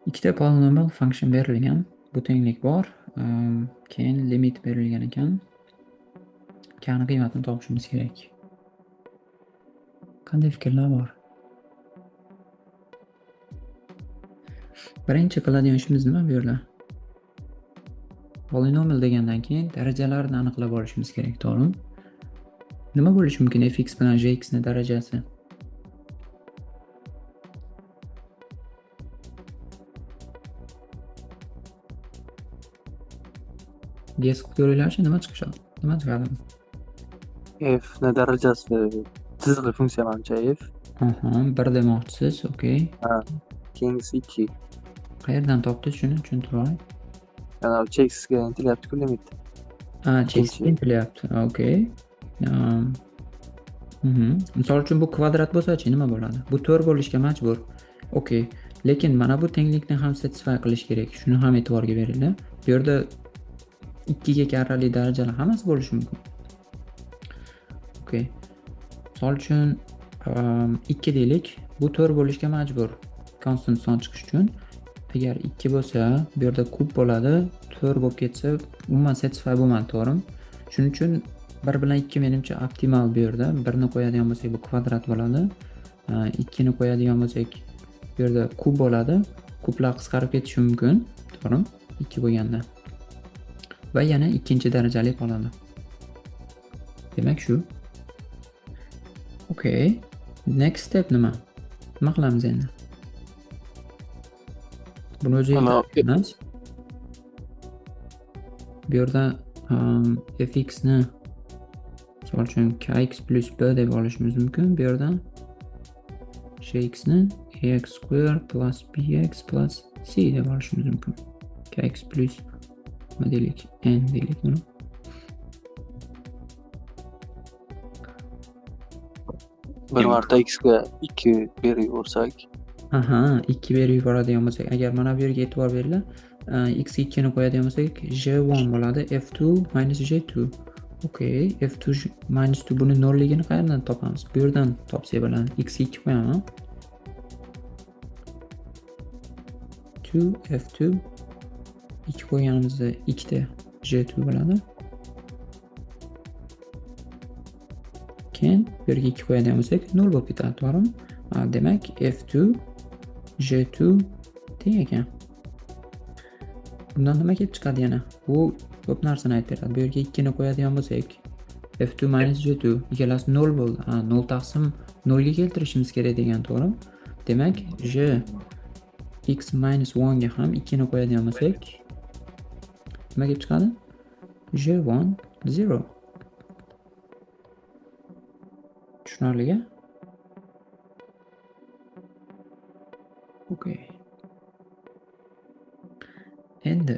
Ikkita polynomial function berilgan. Bu tenglik bor. Keyin limit berilgan ekan. Kani qiymatini topishimiz kerak. Qanday fikrlar bor? Birinchi qiladigan ishimiz nima bu yerda? Polynomial degandan keyin darajalarni aniqlab olishimiz kerak, to'g'rimi? Nima bo'lishi mumkin fx bilan gx ni darajasi? Guess qilib ko'ringlarchi, nima chiqishadi? Nima chiqadi? F ni darajasi tizimli funksiya manimcha f. Aha, 1 demoqchisiz, okey. Ha, keyingisi 2. Qayerdan topdingiz shuni tushuntirib oling. Yana cheksizga intilyapti-ku limit. Cheksizga intilyapti. Okey. Misol uchun bu kvadrat bo'lsa-chi nima bo'ladi? Bu 4 bo'lishga majbur. Okey. Lekin mana bu tenglikni ham satisfy qilish kerak. Shuni ham e'tiborga beringlar. Bu yerda 2 ga karrali darajalar hammasi bo'lishi mumkin. Okey. Misol uchun 2 deylik. Bu 4 bo'lishga majbur. Constant son chiqish uchun. Agar 2 bo'lsa, bu yerda kub bo'ladi. 4 bo'lib ketsa, umuman satisfy bo'lmadi, to'g'rimi? Shuning uchun 1 bilan 2 menimcha optimal bu yerda. 1 ni qo'yadigan bo'lsak, bu kvadrat bo'ladi. 2 ni qo'yadigan bo'lsak, bu yerda kub bo'ladi. Kublar qisqarib ketishi mumkin, to'g'rimi? 2 bo'lganda. Va yana ikkinchi darajali qoladi. Demak shu. Okay. Next step nima? Nima qilamiz endi? Buni o'zi emas. Bu yerda fx ni misol uchun kx plus b deb olishimiz mumkin. Bu yerda gx ni ax square plus bx plus c deb olishimiz mumkin. Kx plus nima deylik? N deylik buni. Bir marta x ga 2 berib yuborsak. Aha, 2 berib yuboradigan bo'lsak, agar mana bu yerga e'tibor beringlar, x 2 ni qo'yadigan bo'lsak, j1 bo'ladi, f2 minus j2. Okay, f2 minus 2 buni nolligini qayerdan topamiz? Bu yerdan topsak bo'ladi. x 2 qo'yaman. 2 f2 2 qo'yganimizda 2 ta j2 bo'ladi. Keyin bu yerga 2 qo'yadigan bo'lsak, 0 bo'lib ketadi, to'g'rimi? Demak, f2 j2 teng ekan. Bundan nima kelib chiqadi yana? Bu ko'p narsani aytib beradi. Bu yerga 2 ni qo'yadigan bo'lsak, f2 minus j2 ikkalasi 0 bo'ldi. 0 taqsim 0 ga keltirishimiz kerak degan, to'g'rimi? Demak, j x minus 1 ga ham 2 ni qo'yadigan bo'lsak, nima kelib chiqadi? j1 0. Tushunarli-ga? Okay. Endi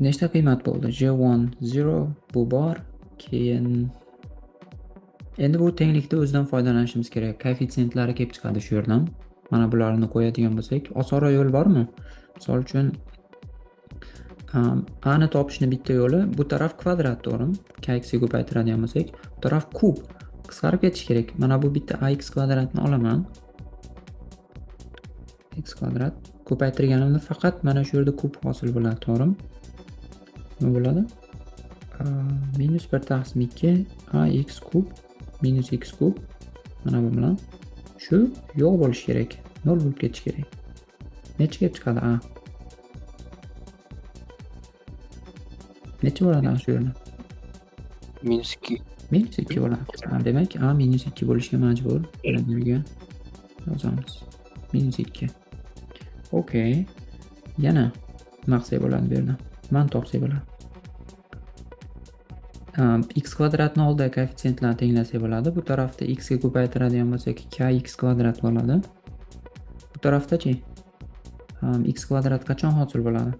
nechta qiymat bo'ldi? j1 0 bu bor. Keyin endi bu tenglikda o'zidan foydalanishimiz kerak. Koeffitsentlari kelib chiqadi shu yerdan. Mana bularni qo'yadigan bo'lsak, osonroq yo'l bormi? Misol uchun a ni topishni bitta yo'li bu taraf kvadrat, to'g'rimi? Kx ga ko'paytiradigan bo'lsak, bu taraf kub. Qisqarib ketishi kerak. Mana bu bitta ax kvadratni olaman. X kvadrat ko'paytirganimda faqat mana shu yerda kub hosil bo'ladi, to'g'rimi? Nima bo'ladi? Minus 1 taqsim 2 ax kub minus x kub. Mana bu bilan shu yo'q bo'lishi kerak. 0 bo'lib ketishi kerak. Necha kelib chiqadi a? Necha bo'ladi shu yerda? Minus 2. Minus 2 bo'ladi. Demak, a minus 2 bo'lishga majbur. Yerga yozamiz. Minus 2. Okay. Yana maqsad bo'ladi bu yerda. Man topsak bo'ladi. X kvadratni oldida koeffitsiyentlarni tenglasak bo'ladi. Bu tarafda x ga ko'paytiradigan bo'lsak, kx kvadrat bo'ladi. Bu tarafda-chi? X kvadrat qachon hosil bo'ladi?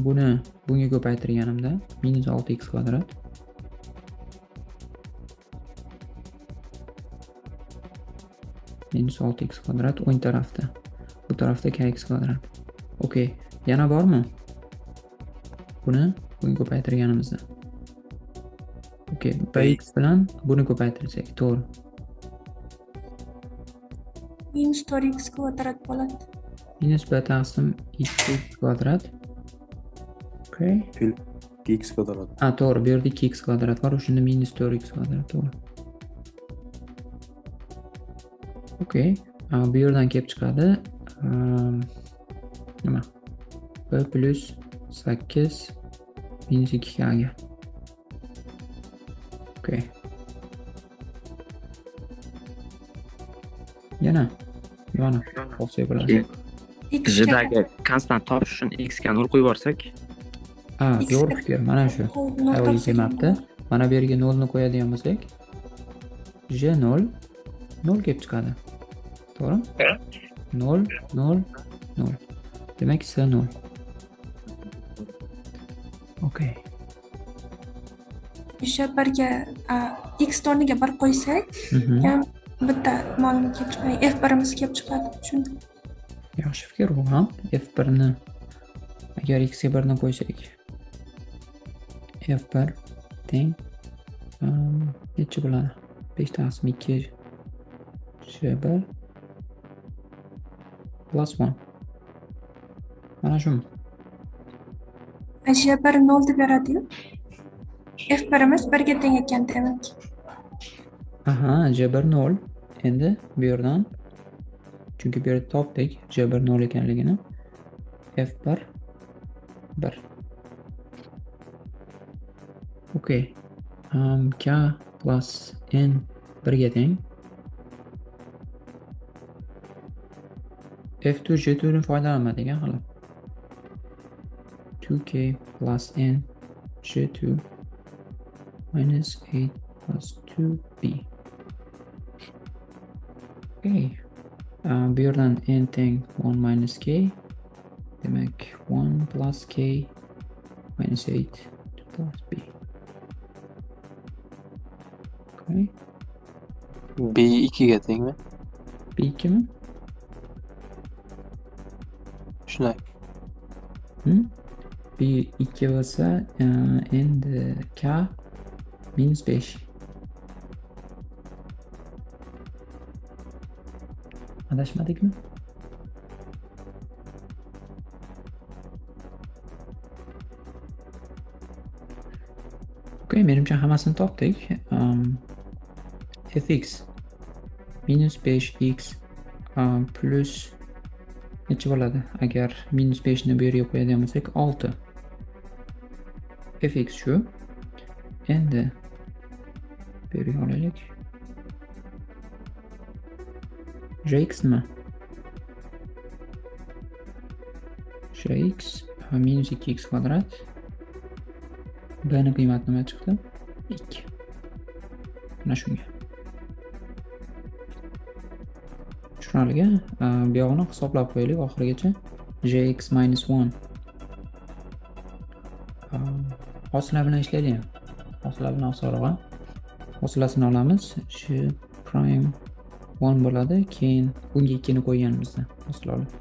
Buni bunga ko'paytirganimda minus 6x kvadrat. Minus 6x kvadrat o'ng tarafda. Bu tarafda kx kvadrat. Okay. Yana bormi? Buni bunga ko'paytirganimizda. Okay, bx bilan buni ko'paytirsak, to'g'ri. minus 4x kvadrat bo'ladi. Minus bir taqsim 2x kvadrat. Okay. X kvadrat. To'g'ri, bu yerda 2x kvadrat bor, o'shunda minus 4x kvadrat, to'g'ri. Okay. Bu yerdan kelib chiqadi. Nima? B plus 8 minus 2 ga. Okay. Yana olsa bo'ladi. Jidagi konstant topish uchun x ga 0 qo'yib yuborsak, To'g'ri fikr, mana shu. Avvalgi kelmabdi. Mana bu yerga 0 ni qo'yadigan bo'lsak, j 0 kelib chiqadi. To'g'rimi? 0 0 0. Demak, s 0. Okay. O'sha birga x o'rniga 1 qo'ysak, ham bitta molni kelib chiqadi. f1imiz kelib chiqadi. Shunda Yaxshi fikr bu ham. f1 ni agar x ga 1 ni qo'ysak, f1 teng necha bo'ladi? 5 taqsim 2 j1 plus 1. Mana shumi? j1 0 deb beradi-yu. f1imiz 1 ga teng ekan demak. j1 0. Endi bu yerdan, chunki bu yerda topdik j1 0 ekanligini, f1 1. Okay. K plus n 1 ga teng. F2 J2 dan foydalanmadik hali. 2k plus n J2 minus 8 plus 2b. Okay. Bu yerdan n teng 1 minus k. Demak 1 plus k minus 8 plus b. Okay. b 2 ga tengmi? B 2 mi? Shunday. B 2 bo'lsa, endi k minus 5. Adashmadikmi? Okay, menimcha hammasini topdik. Fx minus 5x plus necha bo'ladi? Agar minus 5 ni bu yerga qo'yadigan bo'lsak, 6. Fx shu. Endi bu yerga olaylik. Jx nima? Jx minus 2x kvadrat. B ni qiymati nima chiqdi? 2. Mana shunga. Tushunarliga, bu yog'ini hisoblab qo'yaylik oxirigacha. Jx minus 1. Hosila bilan ishlaylik. Hosila bilan osonroq. Hosilasini olamiz. J prime 1 bo'ladi. Keyin bunga 2 ni qo'yganimizda hosila olib.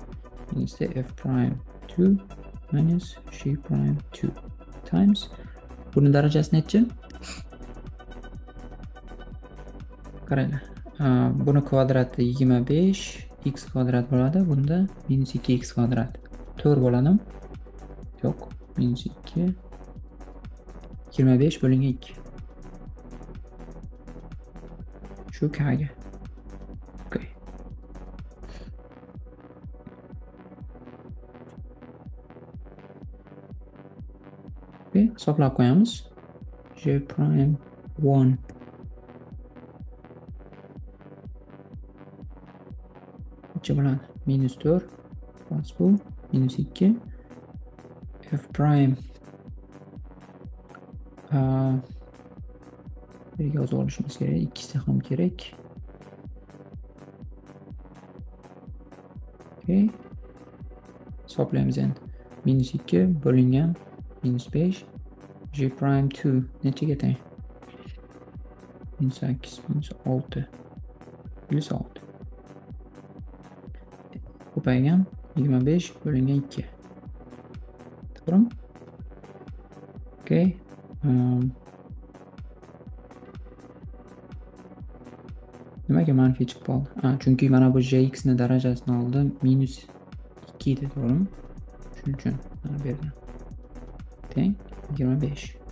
Esa f prime 2 minus j prime 2 times. Buni darajasi necha? Qaranglar. Buni kvadrati 25, x kvadrat bo'ladi. Bunda minus 2x kvadrat. 4 bo'ladimi? Yo'q, minus 2. 25 bo'lingan 2. Shu k ga. Okay. Okay, hisoblab qo'yamiz. J prime 1 necha bo'ladi? Minus 4 plus bu minus 2 f prime birga yozib olishimiz kerak. Ikkisi ham kerak. Okay. Hisoblaymiz endi. Minus 2 bo'lingan minus 5 j prime 2 nechaga teng? Minus 8 minus 6 plus 6. Ko'paygan 25 bo'lingan 2. To'g'rimi? Okay. Nima nimaga manfiy chiqib qoldi? Chunki mana bu jx ni darajasini oldi minus 2 edi, to'g'rimi? Shuning uchun mana bu yerda teng 25.